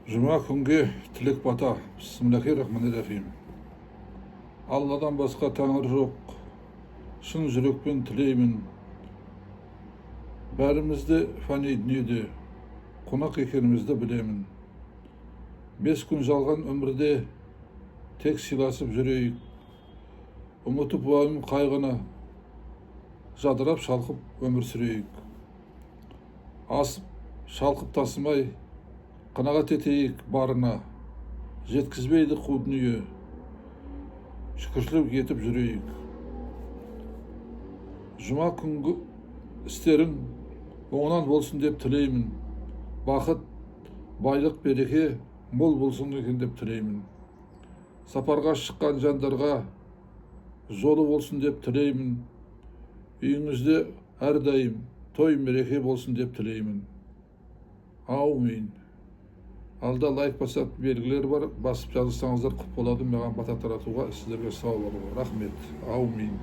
Жұма күнге тілек бата. Бисмиллахир-рахманир-рахим. Алладан басқа тәңір жоқ. Шын жүрекпен тілеймін. Бәрімізді фани дүниеде қонақ екенімізді білемін. 5 күн жалған өмірде тек сыйласып жүрейік. Ұмытып уайым қайғыны, жадырап шалқып өмір сүрейік. Асып шалқып тасымай қанағат етейік барына, жеткізбейді қу дүние, шүкіршілік етіп жүрейік. Жұма күнгі істерің оңынан болсын деп тілеймін. Бақыт, байлық, береке мол болсын екен деп тілеймін. Сапарға шыққан жандарға жолы болсын деп тілеймін. Үйіңізде әрдайым той мереке болсын деп тілеймін. Аумин. Алда лайк басып белгілер бар, басып жазылсаңыздар құп болады. Маған бата таратуға, сіздерге сау болуға. Рахмет. Аумин.